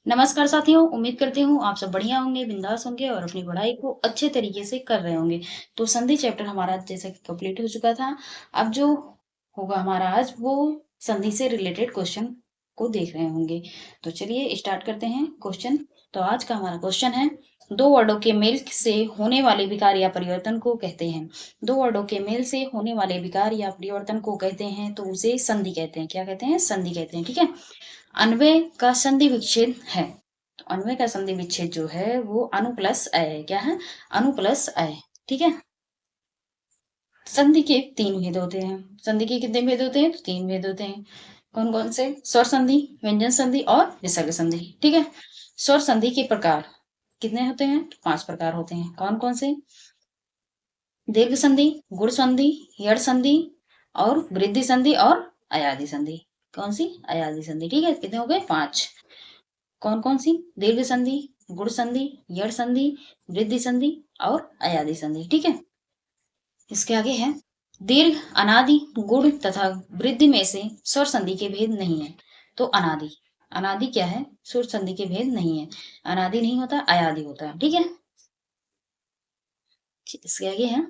नमस्कार साथियों, उम्मीद करती हूँ आप सब बढ़िया होंगे, बिंदास होंगे और अपनी पढ़ाई को अच्छे तरीके से कर रहे होंगे। तो संधि चैप्टर हमारा जैसे कि कंप्लीट हो चुका था। अब जो होगा हमारा आज वो संधि से रिलेटेड क्वेश्चन को देख रहे होंगे। तो चलिए स्टार्ट करते हैं क्वेश्चन। तो आज का हमारा क्वेश्चन है, दो वर्डों के मेल से होने वाले विकार या परिवर्तन को कहते हैं। दो वर्डों के मेल से होने वाले विकार या परिवर्तन को कहते हैं तो उसे संधि कहते हैं। क्या कहते हैं? संधि कहते हैं। ठीक है। अन्वय का संधि विच्छेद है। तो अन्वय का संधि विच्छेद जो है वो अनु प्लस अय है। क्या है? अनु प्लस अय। ठीक है। संधि के तीन भेद होते हैं। संधि के कितने भेद होते हैं? तो तीन भेद होते हैं। कौन कौन से? स्वर संधि, व्यंजन संधि और विसर्ग संधि। ठीक है। स्वर संधि के प्रकार कितने होते हैं? तो 5 प्रकार होते हैं। कौन कौन से? दीर्घ संधि, गुण संधि, यड़ संधि और वृद्धि संधि और अयादि संधि। कौन सी? अयादि संधि। ठीक है। कितने हो गए? 5। कौन कौन सी? दीर्घ संधि, गुण संधि, यड़ संधि, वृद्धि संधि और अयादि संधि। ठीक है। इसके आगे है, दीर्घ, अनादि, गुण तथा वृद्धि में से स्वर संधि के भेद नहीं है। तो अनादि, अनादि क्या है? स्वर संधि के भेद नहीं है। अनादि नहीं होता, अयादि होता है। ठीक है। इसके आगे है,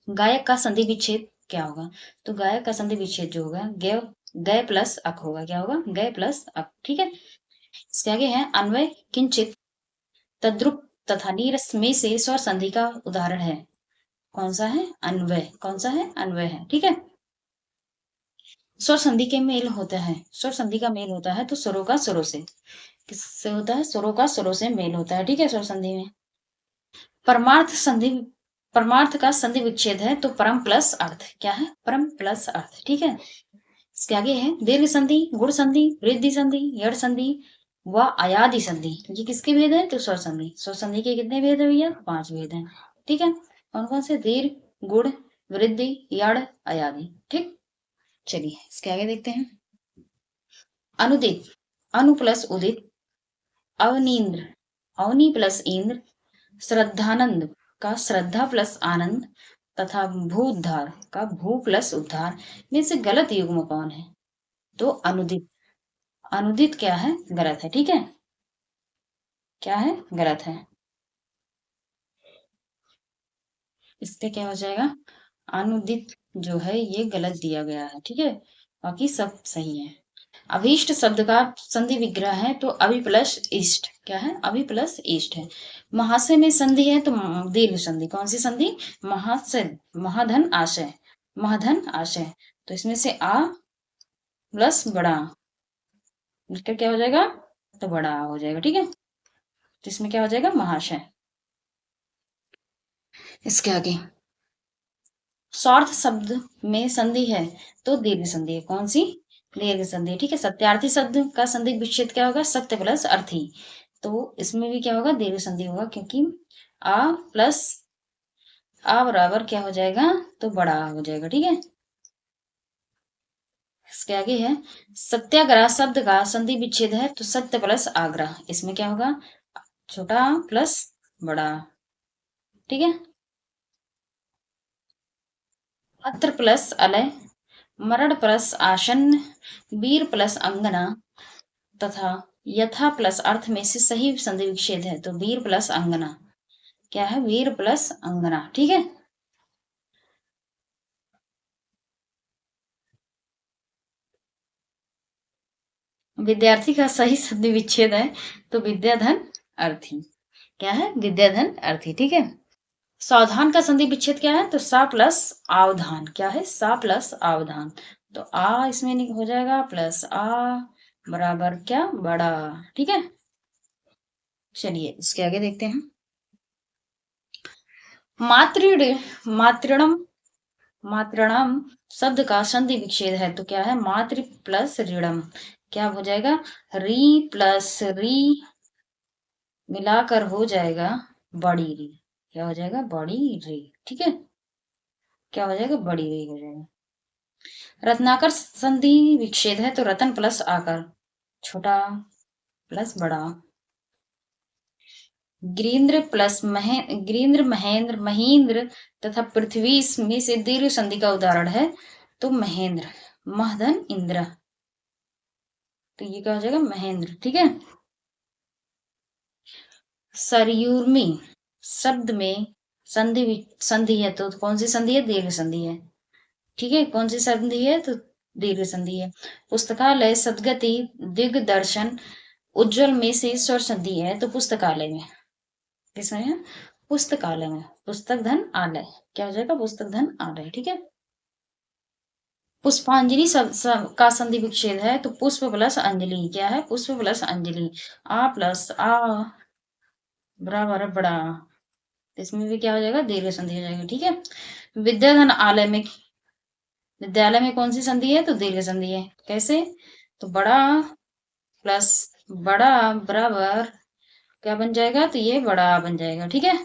गायक का संधि विच्छेद क्या होगा? तो गायक का संधि विच्छेद जो होगा गय, गय प्लस अक होगा। क्या होगा? गय प्लस अक। ठीक है। इसके आगे है, अन्वय किंचित तद्रुप तथा नीरस में से स्वर संधि का उदाहरण है। कौन सा है? अन्वय। कौन सा है? अन्वय है। ठीक है। स्वर संधि के मेल होता है, स्वर संधि का मेल होता है तो स्वरों का स्वरों से। किससे होता है? स्वरों का स्वरों से मेल होता है। ठीक है। स्वर संधि में परमार्थ संधि, परमार्थ का संधि विच्छेद है तो परम प्लस अर्थ। क्या है? परम प्लस अर्थ। ठीक है। इसके आगे है, दीर्घ संधि, गुण संधि, वृद्धि संधि, यड़ संधि व अयादि संधि। ये किसके भेद है? तो स्वर संधि। स्वर संधि के कितने भेद है भैया? 5 भेद हैं। ठीक है। कौन कौन से? दीर्घ, गुण, वृद्धि, यड़, अयादि। ठीक। चलिए इसके आगे देखते हैं। अनुदित, अनु प्लस उदित, अवनींद्र, अवनी प्लस इंद्र, श्रद्धानंद का श्रद्धा प्लस आनंद तथा भूउद्धार का भू प्लस उद्धार में से गलत युग्म कौन है? तो अनुदित। अनुदित क्या है? गलत है। ठीक है। क्या है? गलत है। इससे क्या हो जाएगा? अनुदित जो है ये गलत दिया गया है। ठीक है। बाकी सब सही है। अभीष्ट शब्द का संधि विग्रह है तो अभि प्लस इष्ट। क्या है? अभि प्लस इष्ट है। महाशय में संधि है तो दीर्घ संधि। कौन सी संधि? महाशय, महाधन आशय, महाधन आशय। तो इसमें से आ प्लस बड़ा मिलकर क्या हो जाएगा? तो बड़ा हो जाएगा। ठीक है। तो इसमें क्या हो जाएगा? महाशय। इसके आगे, स्वार्थ शब्द में संधि है तो दीर्घ संधि है। कौन सी? दीर्घ संधि। ठीक है। सत्यार्थी शब्द का संधि विच्छेद क्या होगा? सत्य प्लस अर्थी। तो इसमें भी क्या होगा? दीर्घ संधि होगा क्योंकि आ प्लस आ बराबर क्या हो जाएगा? तो बड़ा हो जाएगा। ठीक है। इसके आगे है, सत्याग्रह शब्द का संधि विच्छेद है तो सत्य प्लस आग्रह। इसमें क्या होगा? छोटा प्लस बड़ा। ठीक है। अत्र प्लस अलय, मरण प्लस आसन्न, वीर प्लस अंगना तथा यथा प्लस अर्थ में से सही संधि विच्छेद है तो वीर प्लस अंगना। क्या है? वीर प्लस अंगना। ठीक है। विद्यार्थी का सही संधि विच्छेद है तो विद्याधन अर्थी। क्या है? विद्याधन अर्थी। ठीक है। सावधान का संधि विच्छेद क्या है? तो सा प्लस आवधान। क्या है? सा प्लस आवधान। तो आ इसमें हो जाएगा प्लस आ बराबर क्या? बड़ा। ठीक है। चलिए इसके आगे देखते हैं। मातृ, मातृणम, मातृणाम शब्द का संधि विच्छेद है तो क्या है? मातृ प्लस ऋणम। क्या हो जाएगा? री प्लस री मिलाकर हो जाएगा बड़ी री। क्या हो जाएगा? बड़ी री। ठीक है। क्या हो जाएगा? बड़ी री हो जाएगा। रत्नाकर संधि विच्छेद है तो रतन प्लस आकर छोटा प्लस बड़ा। गिरीन्द्र प्लस गिरीन्द्र, महेंद्र, महींद्र तथा पृथ्वी में से दीर्घ संधि का उदाहरण है तो महेंद्र, महधन इंद्र। तो ये क्या हो जाएगा? महेंद्र। ठीक है। सरयुर्मी शब्द में संधि है, तो कौन सी संधि है? दीर्घ संधि है। ठीक है, कौन सी संधि है? तो दीर्घ संधि है। पुस्तकालय, सद्गति, दिग्दर्शन, उज्जवल में से स्वर संधि है, तो पुस्तकालय में। किसमें है? पुस्तकालय में। पुस्तक धन आलय, क्या हो जाएगा? पुस्तक धन आलय। ठीक है। पुष्पांजलि का संधि विच्छेद है, तो पुष्प प्लस अंजलि, क्या है? पुष्प प्लस अंजलि। आ प्लस आ बराबर बड़ा, इसमें भी क्या हो जाएगा? दीर्घ संधि हो जाएगा। ठीक है। विद्याधन आलय में, विद्यालय में कौन सी संधि है? तो दीर्घ संधि है। कैसे? तो बड़ा प्लस बड़ा बराबर क्या बन जाएगा? तो ये बड़ा बन जाएगा। ठीक है।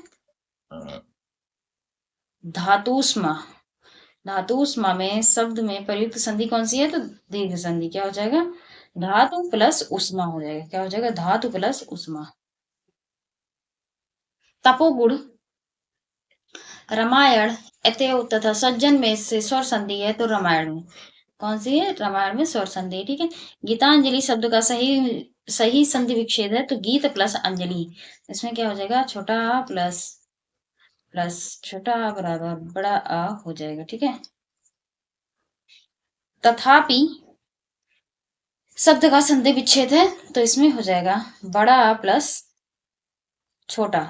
धातुष्मा, धातुष्मा में शब्द में प्रयुक्त संधि कौन सी है? तो दीर्घ संधि। क्या हो जाएगा? धातु प्लस उष्मा हो जाएगा। क्या हो जाएगा? धातु प्लस उष्मा। तपोगुण, रामायण, अतएव तथा सज्जन में से स्वर संधि है, तो रामायण में। कौन सी है? रामायण में स्वर संधि। ठीक है। गीतांजलि शब्द का सही सही संधि विच्छेद है, तो गीत प्लस अंजलि। इसमें क्या हो जाएगा? छोटा आ प्लस छोटा आ बराबर बड़ा आ हो जाएगा। ठीक है। तथापि शब्द का संधि विच्छेद है, तो इसमें हो जाएगा बड़ा आ प्लस छोटा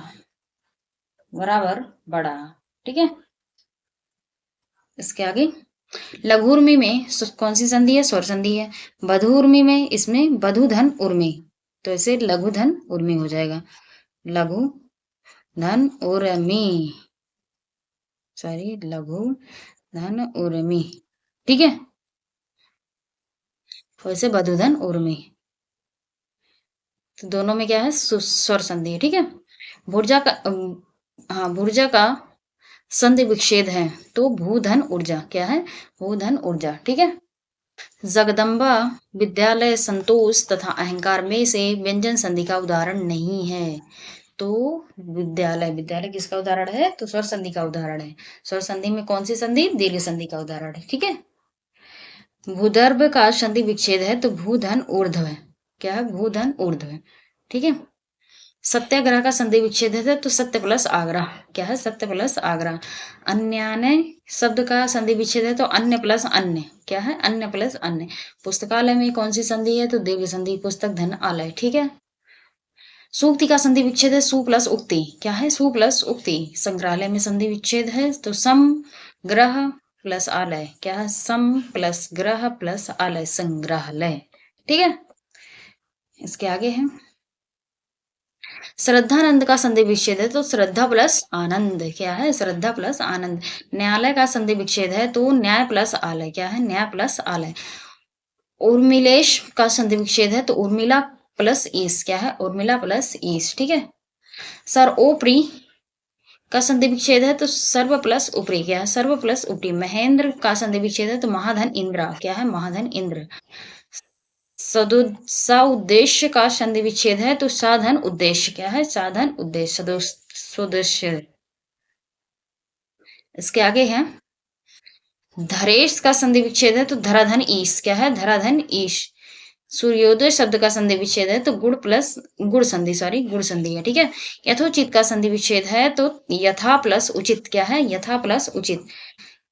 बराबर बड़ा। ठीक है। इसके आगे लघुर्मी में कौन सी संधि है? स्वर संधि है। बधुर्मी में, इसमें बधु धन उर्मी, तो इसे लघु धन उर्मी हो जाएगा। लघु धन उर्मी, सॉरी, लघु धन उर्मी। ठीक है। वैसे बधु धन उर्मी, तो दोनों में क्या है? स्वर संधि है। ठीक है। भुर्जा का हाँ, भुर्जा का संधि विच्छेद है, तो भूधन ऊर्जा, क्या है? भूधन ऊर्जा। ठीक है। जगदम्बा विद्यालय, संतोष तथा अहंकार में से व्यंजन संधि का उदाहरण नहीं है, तो विद्यालय, विद्यालय किसका उदाहरण है? तो स्वर संधि का उदाहरण है। स्वर संधि में कौन सी संधि? दीर्घ संधि का उदाहरण है। ठीक है। भूदर्भ का संधि विच्छेद है, तो भूधन ऊर्ध्व है। क्या है? भूधन ऊर्ध्व। ठीक है। सत्याग्रह का संधि विच्छेद है, तो सत्य प्लस आग्रह, क्या है? सत्य प्लस आग्रह। अन्यान्य शब्द का संधि विच्छेद है, तो अन्य प्लस अन्य, क्या है? अन्य प्लस अन्य। पुस्तकालय में कौन सी संधि है? तो दीर्घ संधि, पुस्तक धन आलय। ठीक है। सूक्ति का संधि विच्छेद है, सु प्लस उक्ति, क्या है? सु प्लस उक्ति। संग्रहालय में संधि विच्छेद है, तो सम ग्रह प्लस आलय, क्या है? सम प्लस ग्रह प्लस आलय, संग्रहालय। ठीक है। इसके आगे है श्रद्धानंद का संधि विच्छेद है, तो श्रद्धा प्लस आनंद, क्या है? श्रद्धा प्लस आनंद। न्यायालय का संधि विच्छेद है, तो न्याय प्लस आलय, क्या है? न्याय प्लस आलय। उर्मिलेश का संधि विच्छेद है, तो उर्मिला प्लस ईस, क्या है? उर्मिला प्लस ईस। ठीक है। सर्वोपरि का संधि विच्छेद है, तो सर्व प्लस उपरी, क्या है? सर्व प्लस उपरी। महेंद्र का संधि विच्छेद है, तो महाधन इंद्र, क्या है? महाधन इंद्र। सउद्देश्य का संधि विच्छेद है, तो साधन उद्देश्य, क्या है? साधन उद्देश्य, सुदेश्य। इसके आगे है धरेश का संधि विच्छेद है, तो धराधन ईश, क्या है? धराधन ईश। सूर्योदय शब्द का संधि विच्छेद है, तो गुड़ प्लस गुड़ संधि, सॉरी, गुड़ संधि है। ठीक है। यथोचित का संधि विच्छेद है, तो यथा प्लस उचित, क्या है? यथा प्लस उचित।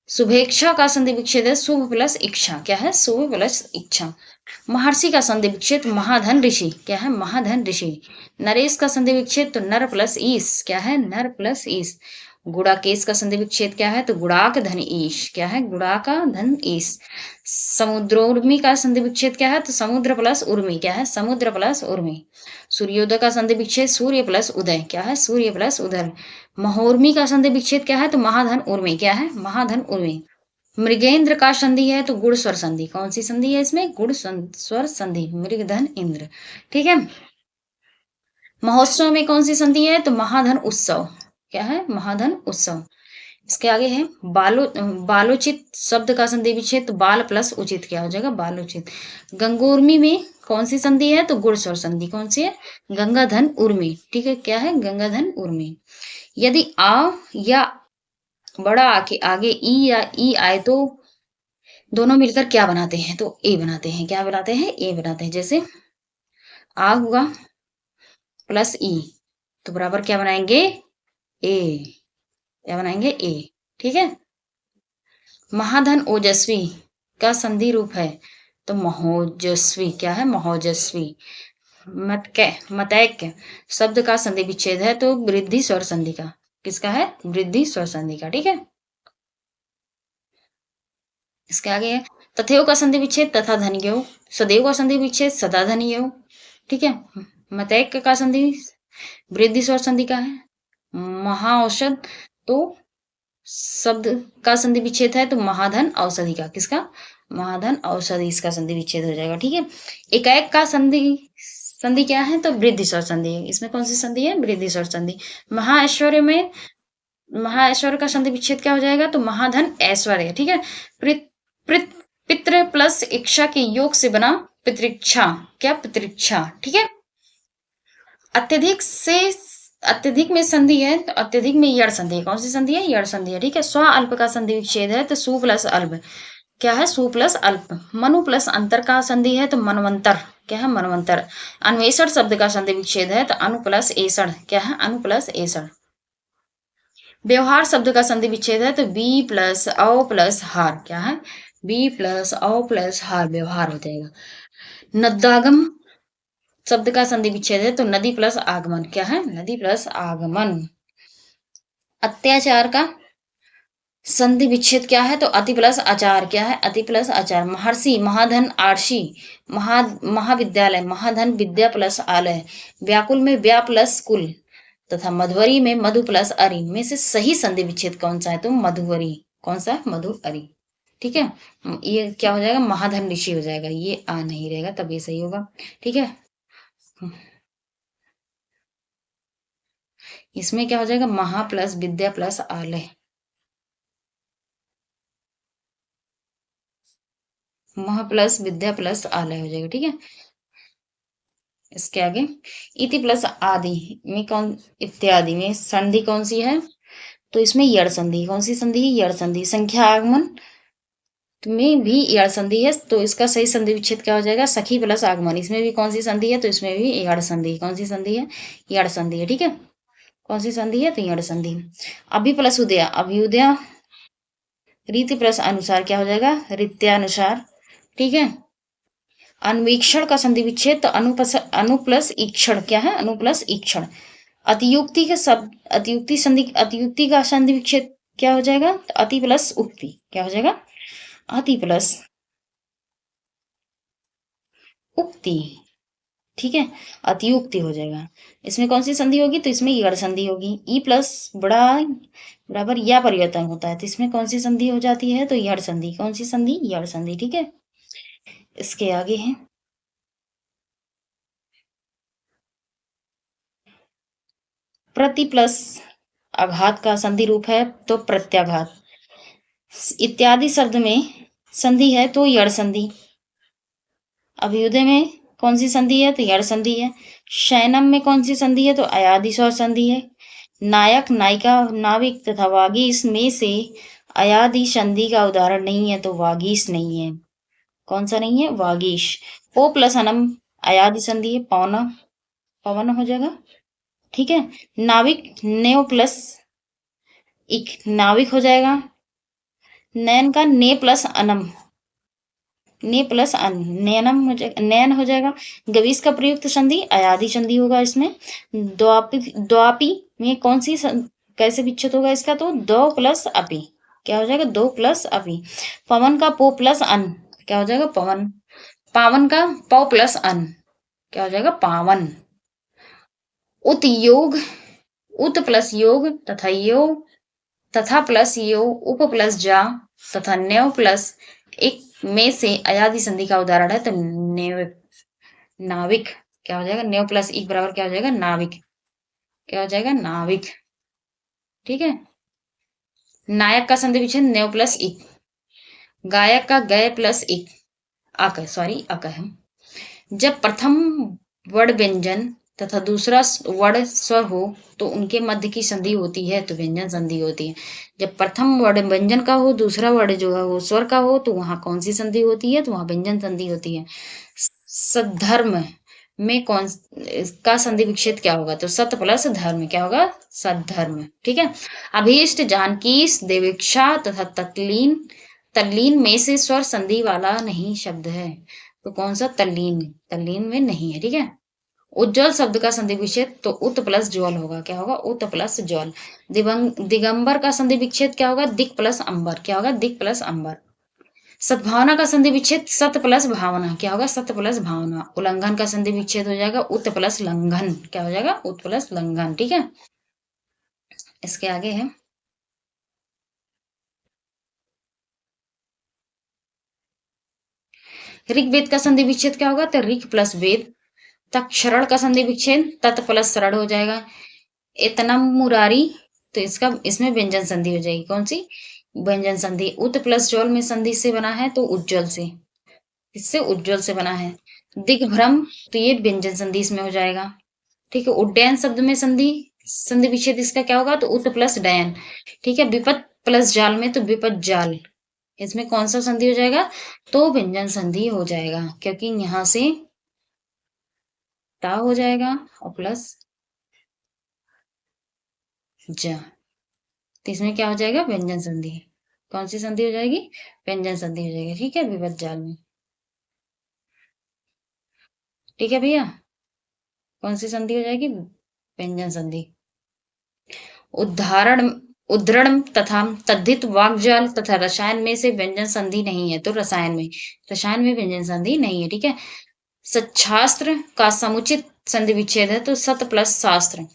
शुभेच्छा का संधि विच्छेद है, शुभ प्लस इच्छा, क्या है? शुभ प्लस इच्छा। महर्षि का संधि विच्छेद महाधन ऋषि, क्या है? महाधन ऋषि। नरेश का संधि विच्छेद, तो नर प्लस ईश, क्या है? नर प्लस ईश। गुड़ाकेश का संधि विच्छेद क्या है? तो गुड़ाक धन ईश, क्या है? गुड़ाका धन ईश। समुद्रोर्मी का संधि विच्छेद क्या है? तो समुद्र प्लस उर्मी, क्या है? समुद्र प्लस उर्मी। सूर्योदय का संधि विच्छेद सूर्य प्लस उदय, क्या है? सूर्य प्लस उदय। महोर्मी का संधि विच्छेद क्या है? तो महाधन उर्मी, क्या है? महाधन उर्मी। मृगेंद्र का संधि है, तो गुड़ स्वर संधि, कौन सी संधि है इसमें? गुड़ स्वर संधि, मृगधन इंद्र। ठीक है। महोत्सव में कौन सी संधि है? तो महाधन उत्सव, क्या है? महाधन उत्सव। इसके आगे है बालोचित शब्द का संधि विच्छेद, तो बाल प्लस उचित, क्या हो जाएगा? बालोचित। गंगोर्मी में कौन सी संधि है? तो गुड़ स्वर संधि, कौन सी है? गंगाधन उर्मी। ठीक है। क्या है? गंगाधन उर्मी। यदि आ या बड़ा आ के आगे ई या ई आए, तो दोनों मिलकर क्या बनाते हैं? तो ए बनाते हैं। क्या बनाते हैं? ए बनाते हैं। जैसे आ हुआ प्लस ई, तो बराबर क्या बनाएंगे, ए, क्या बनाएंगे, ए। ठीक है। महाधन ओजस्वी का संधि रूप है तो महोजस्वी, क्या है, महोजस्वी। मतैक्य शब्द का संधि विच्छेद है तो वृद्धि स्वर संधि का, किसका है, वृद्धि स्वर संधि का। ठीक है। इसके आगे है तथेव का संधि विच्छेद तथा धनियो, सदैव का संधि विच्छेद सदा धनियो। ठीक है। मतैक्य का संधि वृद्धि स्वर संधि का है। महाऔषध तो शब्द का संधि विच्छेद है तो महाधन औषधि का, किसका, महाधन औषधि, इसका संधि विच्छेद हो जाएगा। ठीक है। एकाएक का संधि संधि क्या है तो वृद्धि स्वर संधि है। इसमें कौन सी संधि है, वृद्धि स्वर संधि। महाऐश्वर्य में महाऐश्वर्य का संधि विच्छेद क्या हो जाएगा तो महाधन ऐश्वर्य। ठीक है। पितृ प्लस इच्छा के योग से बना पितृक्षा, क्या, पितृक्षा। ठीक है। अत्यधिक से अत्यधिक में संधि है तो अत्यधिक में यड़ संधि है। कौन सी संधि है, यड़ संधि है। ठीक है। स्व अल्प का संधि विच्छेद है तो सु प्लस अल्प, क्या है, सु प्लस अल्प। मनु प्लस अंतर का संधि है तो मनवंतर, क्या है, मनवंतर। अन्वेषण शब्द का संधि विच्छेद है तो अनु प्लस एषण, क्या है, अनु प्लस एषण। व्यवहार शब्द का संधि विच्छेद है तो बी प्लस औ प्लस हार, क्या है, बी प्लस औ प्लस हार, व्यवहार हो जाएगा। नदागम शब्द का संधि विच्छेद है तो नदी प्लस आगमन, क्या है, नदी प्लस आगमन। अत्याचार का संधि विच्छेद क्या है तो अति प्लस आचार, क्या है, अति प्लस आचार। महर्षि महाधन आर्षि, महाविद्यालय महाधन विद्या प्लस आलय। व्याकुल में व्या प्लस कुल तथा मधुवरी में मधु प्लस अरि में से सही संधि विच्छेद कौन सा है तो मधुवरी, कौन सा, मधुअरि। ठीक है। ये क्या हो जाएगा, महाधन ऋषि हो जाएगा, ये आ नहीं रहेगा तब ये सही होगा। ठीक है। इसमें क्या हो जाएगा, महा प्लस विद्या प्लस आलय, महा प्लस विद्या प्लस आलय हो जाएगा। ठीक है। इसके आगे इति प्लस आदि में कौन, इत्यादि में संधि कौन सी है तो इसमें यड़ संधि, कौन सी संधि है, यड़ संधि। संख्या आगमन में भी यड़ संधि है तो इसका सही संधि विच्छेद क्या हो जाएगा, सखी प्लस आगमन। इसमें भी कौन सी संधि है तो इसमें भी यड़ संधि, कौन सी संधि है, यड़ संधि है। ठीक है। कौन सी संधि है तो यड़ संधि। अभि प्लस उदया, अभ्युदय। रीति प्लस अनुसार क्या हो जाएगा, रीत्यानुसार। ठीक है। अन्वेक्षण का संधि विच्छेद तो अनु प्लस ईक्षण, क्या है, अनु प्लस ईक्षण। अतियुक्ति के शब्द, अतियुक्ति संधि, अतियुक्ति का संधि विच्छेद क्या हो जाएगा तो अति प्लस उक्ति, क्या हो जाएगा, अति प्लस उक्ति। ठीक है। अतियुक्ति हो जाएगा। इसमें कौन सी संधि होगी तो इसमें यड़ संधि होगी। ई प्लस बड़ा बराबर या परिवर्तन होता है तो इसमें कौन सी संधि हो जाती है तो यड़ संधि, कौन सी संधि, यड़ संधि। ठीक है। इसके आगे है प्रति प्लस आघात का संधि रूप है तो प्रत्याघात। इत्यादि शब्द में संधि है तो यड़ संधि। अभ्युदय में कौन सी संधि है तो यड़ संधि है। शयनम में कौन सी संधि है तो अयादि स्वर संधि है। नायक नायिका नाविक तथा वागीश में से अयादि संधि का उदाहरण नहीं है तो वागीश नहीं है। कौन सा नहीं है, वागीश। पो प्लस अनम अयादि संधि है, पवन, पवन हो जाएगा। ठीक है। नाविक नेव प्लस इक, नाविक हो जाएगा। नैन का ने प्लस अनम, ने प्लस अन, नैनम हो जाएगा, नैन हो जाएगा। गवीस का प्रयुक्त संधि अयादि संधि होगा इसमें। द्वापी, द्वापी में कौन सी कैसे विच्छेद होगा इसका तो दो प्लस अपी, क्या हो जाएगा, दो प्लस अपी। पवन का पो प्लस अन, क्या हो जाएगा, पवन। पावन का पौ प्लस अन, क्या हो जाएगा, पावन। उत योग, उत प्लस योग तथा योग तथा प्लस यो, उप प्लस जा तथा न्यव प्लस एक में से अयादि संधि का उदाहरण है तो नेविक, नाविक, क्या हो जाएगा, नेव प्लस एक बराबर क्या हो जाएगा, नाविक, क्या हो जाएगा, नाविक। ठीक है। नायक का संधि विच्छेद नेव प्लस एक। गायक का गय प्लस एक, अक, सॉरी अक है। जब प्रथम वर्ण व्यंजन तथा दूसरा वर्ण स्वर हो तो उनके मध्य की संधि होती है तो व्यंजन संधि होती है। जब प्रथम वर्ण व्यंजन का हो, दूसरा वर्ण जो है वो स्वर का हो तो वहां कौन सी संधि होती है तो वहां व्यंजन संधि होती है। सद्धर्म में कौन इसका संधि विच्छेद क्या होगा? तो सत प्लस धर्म क्या होगा? सद्धर्म। ठीक है। अभीष्ट, जानकीस, देवेक्षा तथा तत्लीन, तल्लीन में से स्वर संधि वाला नहीं शब्द है। तो कौन सा? तल्लीन। तल्लीन में नहीं है। ठीक है। उज्ज्वल शब्द का संधि विच्छेद तो उत प्लस ज्वल होगा। क्या होगा? उत प्लस ज्वल। दिगंबर का संधि विच्छेद क्या होगा? दिक प्लस अंबर। क्या होगा? दिक प्लस अंबर। सद्भावना का संधि विच्छेद सत प्लस भावना। क्या होगा? सत प्लस भावना। उल्लंघन का संधि विच्छेद हो जाएगा उत प्लस लंघन। क्या हो जाएगा? उत प्लस लंघन। ठीक है। इसके आगे है ऋग्वेद का संधि विच्छेद क्या होगा? तो ऋग प्लस वेद। तक्षरण का संधि विच्छेद तत् प्लस शरण हो जाएगा। इतनम मुरारी, तो इसका इसमें व्यंजन संधि हो जाएगी। कौन सी? व्यंजन संधि। उत प्लस ज्वल में संधि से बना है तो उज्ज्वल से, इससे उज्ज्वल से बना है। दिग्भ्रम, तो ये व्यंजन संधि इसमें हो जाएगा। ठीक है। उड्डयन शब्द में संधि संधि विच्छेद इसका क्या होगा? तो उत प्लस डयन। ठीक है। विपत प्लस जाल में तो विपत जाल, इसमें कौन सा संधि हो जाएगा? तो व्यंजन संधि हो जाएगा, क्योंकि यहां से ता हो जाएगा और प्लस जा, तो इसमें क्या हो जाएगा? व्यंजन संधि। कौन सी संधि हो जाएगी? व्यंजन संधि हो जाएगी। ठीक है। विपत जाल में। ठीक है भैया। कौन सी संधि हो जाएगी? व्यंजन संधि। उदाहरण उद्धरण तथा तद्धित वाक्जाल तथा रसायन में से व्यंजन संधि नहीं है। तो रसायन में व्यंजन संधि नहीं है। ठीक है। सच्छास्त्र का समुचित संधि विच्छेद है तो सत प्लस शास्त्र।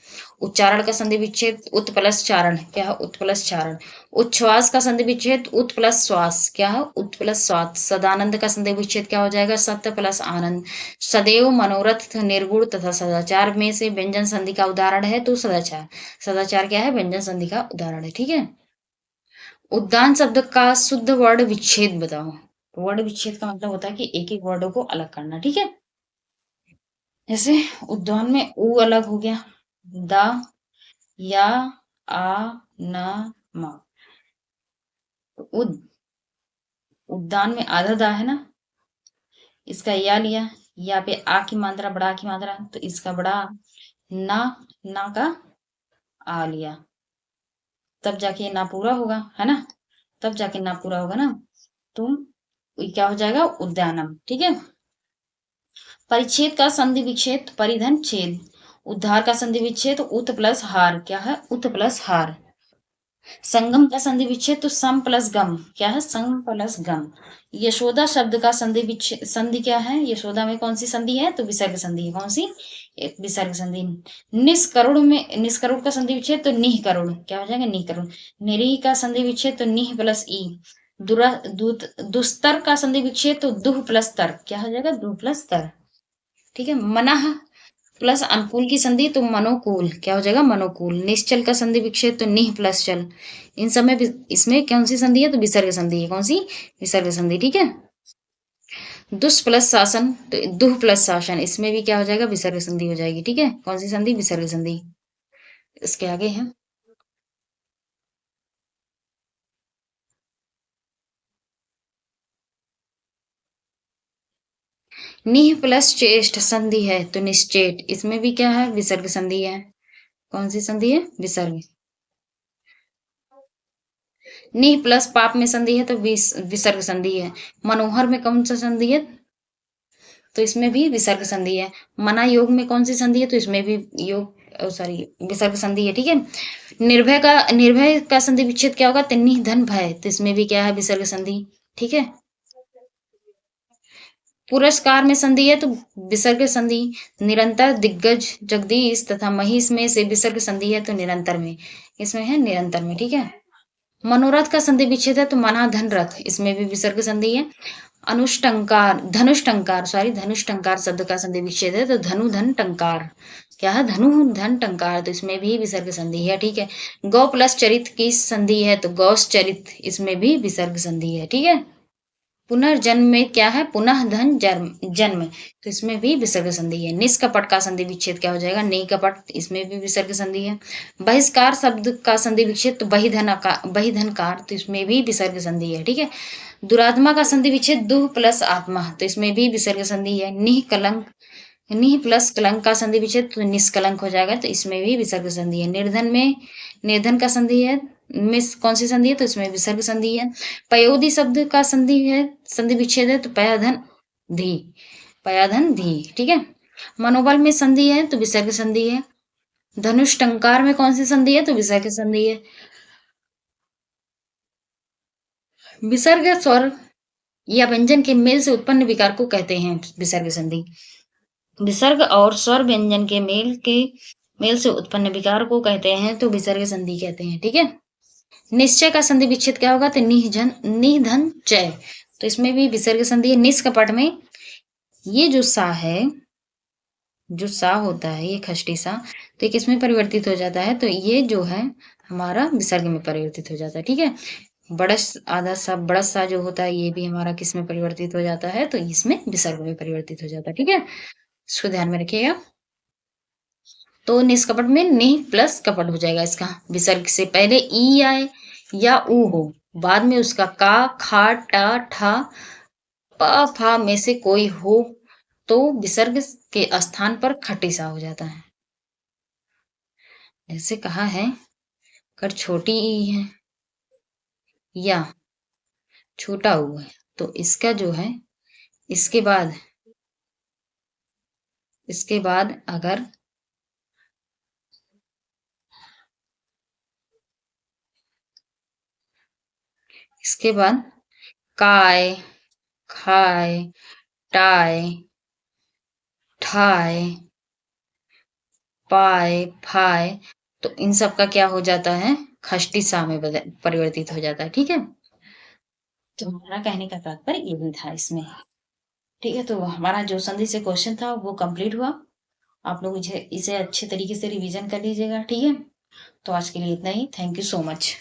उच्चारण का संधि विच्छेद उत प्लस चारण। क्या है? उत प्लस चारण। उच्छ्वास का संधि विच्छेद उत प्लस श्वास। क्या है? उत प्लस श्वास। सदानंद का संधि विच्छेद क्या हो जाएगा? सत्य प्लस आनंद। सदैव, मनोरथ, निर्गुण तथा सदाचार में से व्यंजन संधि का उदाहरण है तो सदाचार। सदाचार क्या है? व्यंजन संधि का उदाहरण है। ठीक है। उद्यान शब्द का शुद्ध वर्ण विच्छेद बताओ। वर्ण विच्छेद का मतलब होता है कि एक एक वर्डों को अलग करना। ठीक है। जैसे उद्यान में ऊ अलग हो गया, द, या, आ, न, म। तो उद्यान में आधा दा है ना, इसका या लिया, या पे आ की मात्रा, बड़ा की मात्रा, तो इसका बड़ा। ना, ना का आ लिया, तब जाके ना पूरा होगा, है ना। तब जाके ना पूरा होगा ना। तो ये क्या हो जाएगा? उद्यानम। ठीक है। परिच्छेद का संधि विच्छेद परिधन छेद। उद्धार का संधि विच्छेद उत प्लस हार। क्या है? उत प्लस हार। संगम का संधि विच्छेद तो सम प्लस गम। क्या है? सम प्लस गम। यशोदा शब्द का संधि विच्छेद संधि क्या है? यशोदा में कौन सी संधि है? तो विसर्ग संधि है। कौन सी? एक विसर्ग संधि। निष्करुण का संधि विच्छेद तो निह करुण। क्या हो जाएगा? निह करुण। निरीह का संधि विच्छेद तो निह प्लस ई। दुस्तर का संधि विच्छेद तो दुह प्लस तर। क्या हो जाएगा? दुह प्लस तर। ठीक है। मनाह प्लस अनुकूल की संधि तो मनोकूल। क्या हो जाएगा? मनोकूल। निश्चल का संधि विच्छेद तो निह प्लस चल। इन सब में इसमें कौन सी संधि है? तो विसर्ग संधि है। कौन सी? विसर्ग संधि। ठीक है। दुष् प्लस शासन तो दुह प्लस शासन, इसमें भी क्या हो जाएगा? विसर्ग संधि हो जाएगी। ठीक है। कौन सी संधि? विसर्ग संधि। इसके आगे है निह प्लस चेष्ट संधि है तो निश्चेट, इसमें भी क्या है? विसर्ग संधि है। कौन सी संधि है? विसर्ग। निह प्लस पाप में संधि है तो विसर्ग संधि है। मनोहर में कौन सा संधि है? तो इसमें भी विसर्ग संधि है। मना योग में कौन सी संधि है? तो इसमें भी योग सॉरी विसर्ग संधि है। ठीक है। निर्भय का संधि विच्छेद क्या होगा? तिन्नी धन भय, तो इसमें भी क्या है? विसर्ग संधि। ठीक है। पुरस्कार में संधि है तो विसर्ग संधि। निरंतर, दिग्गज, जगदीश तथा महिष में से विसर्ग संधि है तो निरंतर में, इसमें है निरंतर में। ठीक है। मनोरथ का संधि विच्छेद है तो मना धन रथ, इसमें भी विसर्ग संधि है। अनुष्टंकार धनुष्टंकार धनुष्टंकार शब्द का संधि विच्छेद है तो धनु धन टंकार। क्या है? धनु धन टंकार, तो इसमें भी विसर्ग संधि है। ठीक है। गौ प्लस चरित की संधि है तो गौस चरित, इसमें भी विसर्ग संधि है। ठीक है। पुनर्जन्म में क्या है? पुनः धन जन्म जन्म, तो इसमें भी विसर्ग संधि है। निष्कपट का संधि विच्छेद क्या हो जाएगा? निकपट, इसमें भी विसर्ग संधि है। बहिष्कार शब्द का संधि विच्छेद तो बहिधनकार, तो इसमें भी विसर्ग संधि है। ठीक है। दुरात्मा का संधि विच्छेद दुह प्लस आत्मा, तो इसमें भी विसर्ग संधि है। निह कलंक निह प्लस कलंक का संधि विच्छेद तो निष्कलंक हो जाएगा, तो इसमें भी विसर्ग संधि है। निर्धन में निर्धन का संधि है, में कौन सी संधि है, तो इसमें विसर्ग संधि है। पयोधि शब्द का संधि है, संधि विच्छेद है, तो पयाधन धी, पयाधन धी, ठीक है। मनोबल में संधि है तो विसर्ग संधि है। धनुष टंकार में कौन सी संधि है, तो विसर्ग संधि है। विसर्ग स्वर या व्यंजन के मेल से उत्पन्न विकार को कहते हैं विसर्ग संधि। विसर्ग और स्वर व्यंजन के मेल से उत्पन्न विकार को कहते हैं तो विसर्ग संधि कहते हैं, ठीक है। निश्चय का संधि विच्छेद क्या होगा, तो निधन चय, तो इसमें भी विसर्ग संधि है। निस कपट में ये जो सा है, जो सा होता है ये खष्टी सा, तो ये किसमें परिवर्तित हो जाता है, तो ये जो है हमारा विसर्ग में परिवर्तित हो जाता है, ठीक है। बड़स आधा सा बड़ा सा जो होता है ये भी हमारा किस में परिवर्तित हो जाता है, तो इसमें विसर्ग में परिवर्तित हो जाता है, ठीक है। इसको ध्यान में रखिएगा। तो निष्कपट में निह प्लस कपट हो जाएगा, इसका विसर्ग से पहले ई आए या ऊ हो, बाद में उसका का खा टा ठा प फा में से कोई हो तो विसर्ग के स्थान पर खटीसा हो जाता है। जैसे कहा है कर छोटी ई है या छोटा ऊ है, तो इसका जो है इसके बाद अगर इसके बाद काय खाए टाय ठाए पाए फाए, तो इन सब का क्या हो जाता है, खष्टी सा में परिवर्तित हो जाता है, ठीक है। तो हमारा कहने का तात्पर्य ये भी था इसमें, ठीक है। तो हमारा जो संधि से क्वेश्चन था वो कंप्लीट हुआ। आप लोग इसे अच्छे तरीके से रिवीजन कर लीजिएगा, ठीक है। तो आज के लिए इतना ही। Thank you so much.